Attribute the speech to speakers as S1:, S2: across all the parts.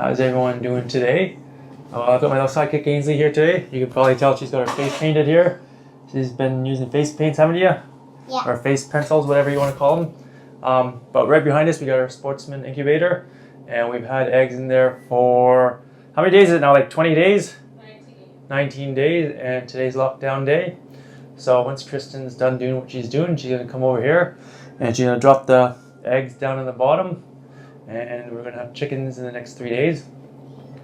S1: How's everyone doing today? I've got my little sidekick Ainsley here today. You can probably tell she's got her face painted here. She's been using face paints, haven't you?
S2: Yeah.
S1: Or face pencils, whatever you want to call them. But right behind us we got our Sportsman Incubator, and we've had eggs in there for, how many days is it now? Like 20 days? 19 days, and today's lockdown day. So once Kristen's done doing what she's doing, she's going to come over here and she's going to drop the eggs down in the bottom, and we're going to have chickens in the next 3 days.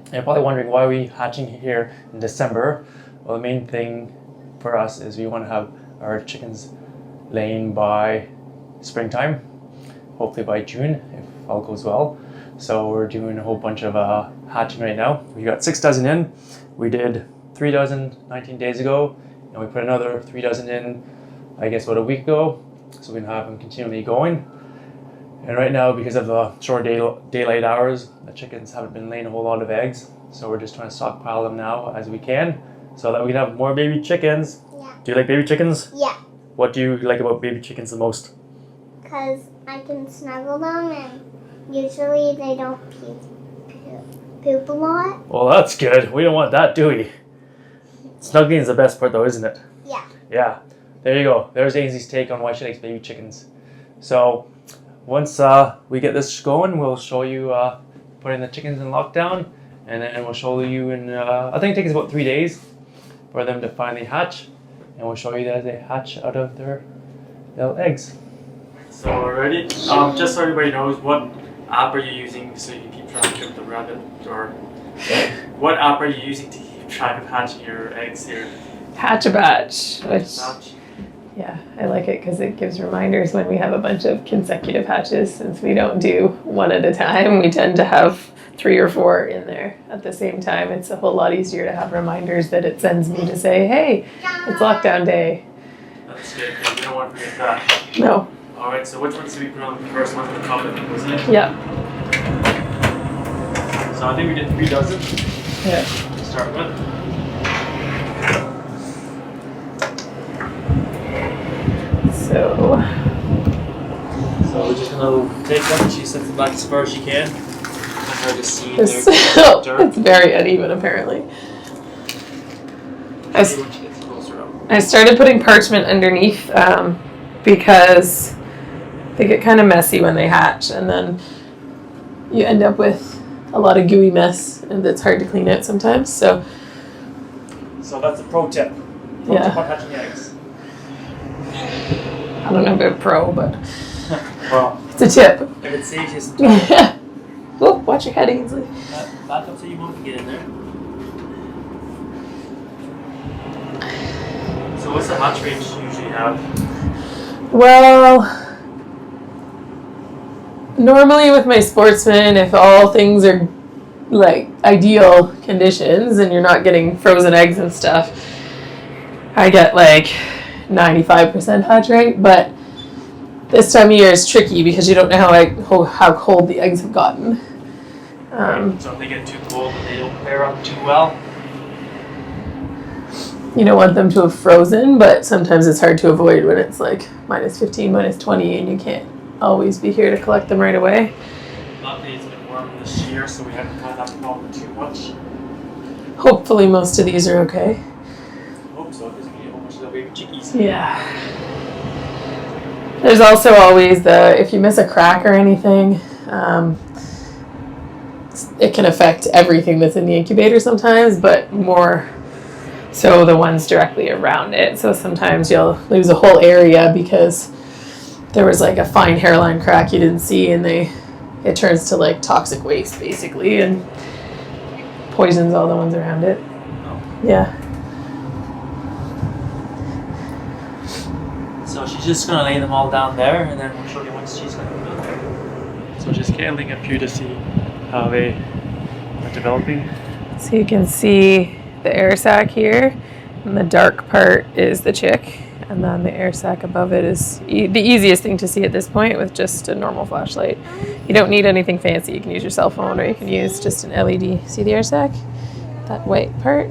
S1: And you're probably wondering why we're hatching here in December. Well, the main thing for us is we want to have our chickens laying by springtime, hopefully by June if all goes well. So we're doing a whole bunch of hatching right now. We got 6 dozen in. We did 3 dozen 19 days ago, and we put another 3 dozen in, I guess, about a week ago. So we're going to have them continually going. And right now, because of the short daylight hours, the chickens haven't been laying a whole lot of eggs. So we're just trying to stockpile them now as we can, so that we can have more baby chickens.
S2: Yeah.
S1: Do you like baby chickens?
S2: Yeah.
S1: What do you like about baby chickens the most?
S2: Because I can snuggle them, and usually they don't poop a lot.
S1: Well, that's good. We don't want that, do we? Snuggling is the best part though, isn't it?
S2: Yeah.
S1: Yeah. There you go. There's Ainsley's take on why she likes baby chickens. So once we get this going, we'll show you putting the chickens in lockdown, and then we'll show you in, I think it takes about 3 days for them to finally hatch, and we'll show you that they hatch out of their little eggs. So we're ready. Just so everybody knows, what app are you using so you can keep track of the rabbit, or what app are you using to keep track of hatching your eggs here?
S3: Hatch a Batch, which,
S1: Hatch.
S3: yeah, I like it because it gives reminders when we have a bunch of consecutive hatches. Since we don't do one at a time, we tend to have 3 or 4 in there at the same time. It's a whole lot easier to have reminders that it sends me to say, hey, it's lockdown day.
S1: That's good, because we don't want to forget that.
S3: No.
S1: Alright, so which ones did we put on the first one? The top of it, wasn't it?
S3: Yeah.
S1: So I think we did 3 dozen
S3: Yeah.
S1: to start with.
S3: So
S1: So we're just gonna take one. She sets it back as far as she can. Let her just see
S3: this,
S1: the dirt.
S3: it's very uneven apparently.
S1: When she gets closer up.
S3: I started putting parchment underneath because they get kind of messy when they hatch, and then you end up with a lot of gooey mess, and it's hard to clean out sometimes. So
S1: that's a pro tip. Pro tip on hatching eggs.
S3: I don't know about pro, but
S1: Well,
S3: it's a tip.
S1: if it saves you some time.
S3: Yeah. Oh, watch your head, Ainsley.
S1: Back up so you won't get in there. So what's the hatch range you usually have?
S3: Well, normally with my Sportsman, if all things are like ideal conditions and you're not getting frozen eggs and stuff, I get like 95% hatch rate. But this time of year is tricky because you don't know how cold the eggs have gotten.
S1: So if they get too cold and they don't pair up too well.
S3: You don't want them to have frozen, but sometimes it's hard to avoid when it's like minus 15, minus 20, and you can't always be here to collect them right away.
S1: Luckily it's been warm this year, so we haven't had that problem too much.
S3: Hopefully most of these are okay.
S1: Hope so, because we need a whole bunch of little baby chickies.
S3: Yeah. There's also always if you miss a crack or anything, it can affect everything that's in the incubator sometimes, but more so the ones directly around it. So sometimes you'll lose a whole area because there was like a fine hairline crack you didn't see, and it turns to like toxic waste basically and poisons all the ones around it.
S1: Oh.
S3: Yeah.
S1: So she's just going to lay them all down there, and then we'll show you once she's going to do it. So just scaling a few to see how they are developing.
S3: So you can see the air sac here, and the dark part is the chick, and then the air sac above it is the easiest thing to see at this point with just a normal flashlight. You don't need anything fancy. You can use your cell phone, or you can use just an LED. See the air sac? That white part?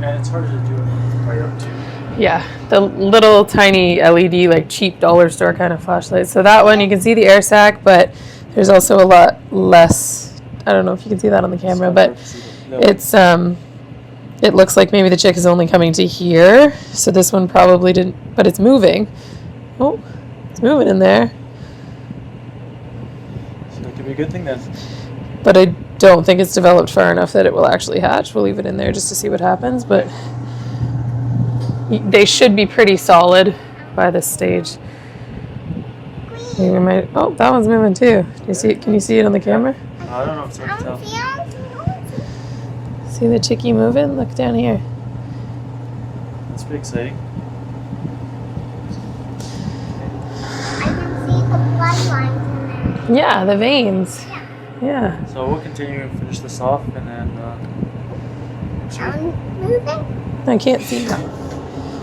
S1: And it's harder to do it right up to.
S3: Yeah, the little tiny LED, like cheap dollar store kind of flashlight. So that one, you can see the air sac, but there's also a lot less I don't know if you can see that on the camera, but
S1: No.
S3: it's it looks like maybe the chick is only coming to here. So this one probably didn't, but it's moving. Oh, it's moving in there.
S1: So that could be a good thing then.
S3: But I don't think it's developed far enough that it will actually hatch. We'll leave it in there just to see what happens, but they should be pretty solid by this stage. Maybe we might. Oh, that one's moving too. Do you see it? Can you see it on the camera?
S1: I don't know. It's hard to tell.
S3: See the chickie moving? Look down here.
S1: That's pretty exciting.
S2: I can see the bloodlines in there.
S3: Yeah, the veins. Yeah.
S1: So we'll continue and finish this off, and then.
S2: I'm moving.
S3: I can't see that.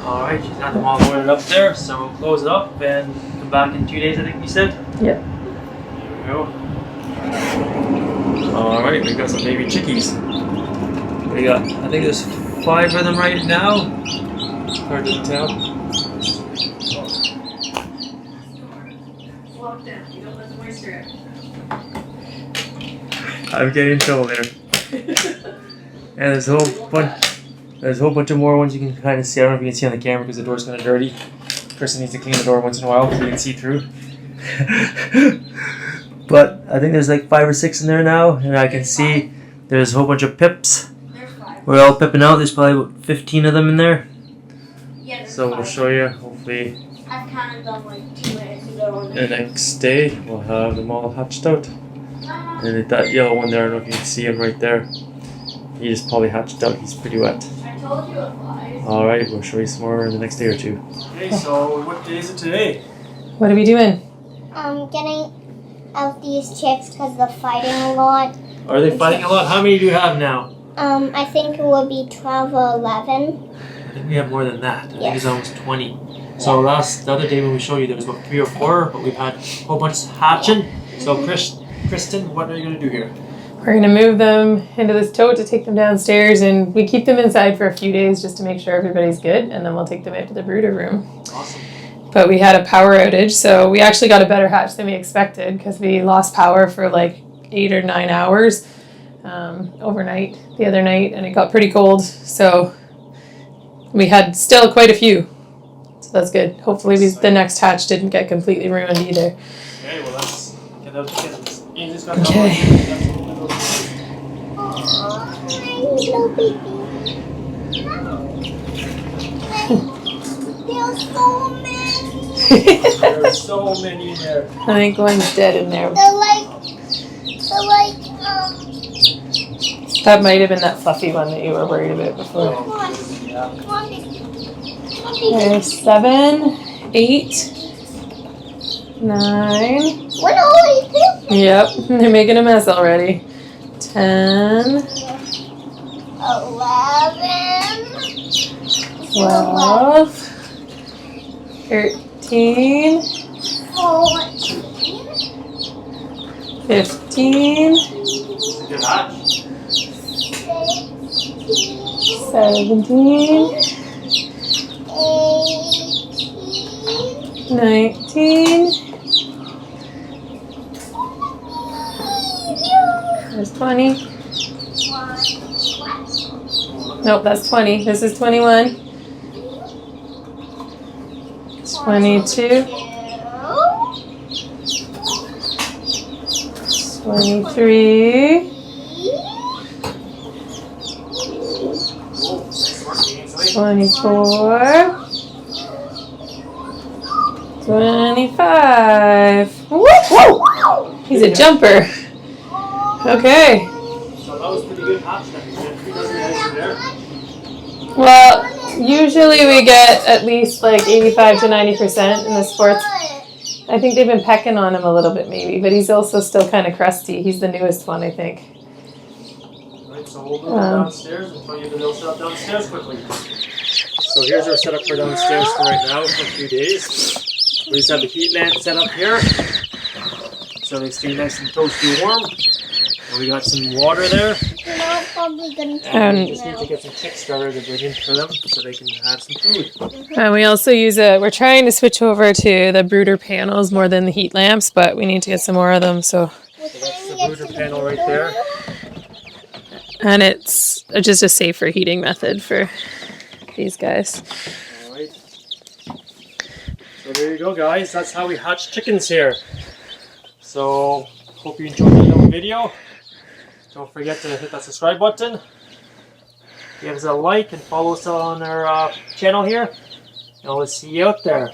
S1: All right, she's got them all loaded up there, so we'll close it up and come back in 2 days. I think you said.
S3: Yep.
S1: Here we go. All right, we got some baby chickies. We got, I think there's 5 of them right now. Hard to tell. I'm getting in trouble there. And there's a whole bunch of more ones you can kind of see. I don't know if you can see on the camera because the door's kind of dirty. Kristen needs to clean the door once in a while so you can see through. But I think there's like 5 or 6 in there now, and I can see there's a whole bunch of pips. We're all pipping out. There's probably about 15 of them in there.
S4: Yeah,
S1: So we'll show you. Hopefully,
S4: I've counted them like 2 minutes ago.
S1: the next day we'll have them all hatched out. And that yellow one there, I don't know if you can see him right there. He just probably hatched out. He's pretty wet.
S4: I told you it flies.
S1: All right, we'll show you some more in the next day or 2. Okay, so what day is it today?
S3: What are we doing?
S2: Getting out these chicks because they're fighting a lot.
S1: Are they fighting a lot? How many do you have now?
S2: I think it will be 12 or 11.
S1: I think we have more than that. I think
S2: Yeah.
S1: it's almost 20. So the other day when we showed you, there was about 3 or 4, but we've had a whole bunch hatching. So Kristen, what are you gonna do here?
S3: We're going to move them into this tote to take them downstairs, and we keep them inside for a few days just to make sure everybody's good, and then we'll take them out to the brooder room.
S1: Awesome.
S3: But we had a power outage, so we actually got a better hatch than we expected because we lost power for like 8 or 9 hours overnight the other night, and it got pretty cold, so we had still quite a few. So that's good. Hopefully the next hatch didn't get completely ruined either.
S1: Okay, well let's get those chickens. You just got
S3: Okay.
S2: Oh, my little baby. There's so many.
S1: There's so many in there.
S3: I think one's dead in there.
S2: They're like,
S3: That might have been that fluffy one that you were worried about before.
S2: come on,
S1: Yeah.
S2: come on, baby. Come on, baby.
S3: There's 7, 8, 9.
S2: What are you doing?
S3: Yep, they're making a mess already. 10,
S2: 11.
S3: 12, 13,
S2: 14.
S3: 15,
S1: Good hatch.
S3: 17, 19. There's 20. Nope, that's 20. This is 21. 22. 23. 24. 25. Woo! He's a jumper. Okay.
S1: So that was pretty good hatch then. You had 3 dozen eggs in there.
S3: Well, usually we get at least like 85 to 90% in the sports. I think they've been pecking on him a little bit maybe, but he's also still kind of crusty. He's the newest one, I think.
S1: Right, so we'll move downstairs and show you the little setup downstairs quickly. So here's our setup for downstairs for right now for a few days. We just have the heat lamp set up here, so they stay nice and toasty warm. And we got some water there.
S2: You're not probably going to
S1: And we just need to get some chick starter to bring in for them so they can have some food.
S3: And we also we're trying to switch over to the brooder panels more than the heat lamps, but we need to get some more of them.
S2: We're
S1: So that's
S2: trying
S1: the
S2: to get
S1: brooder
S2: some
S1: panel right there.
S3: And it's just a safer heating method for these guys.
S1: Alright. So there you go, guys. That's how we hatch chickens here. So hope you enjoyed the little video. Don't forget to hit that subscribe button. Give us a like and follow us on our channel here. And we'll see you out there.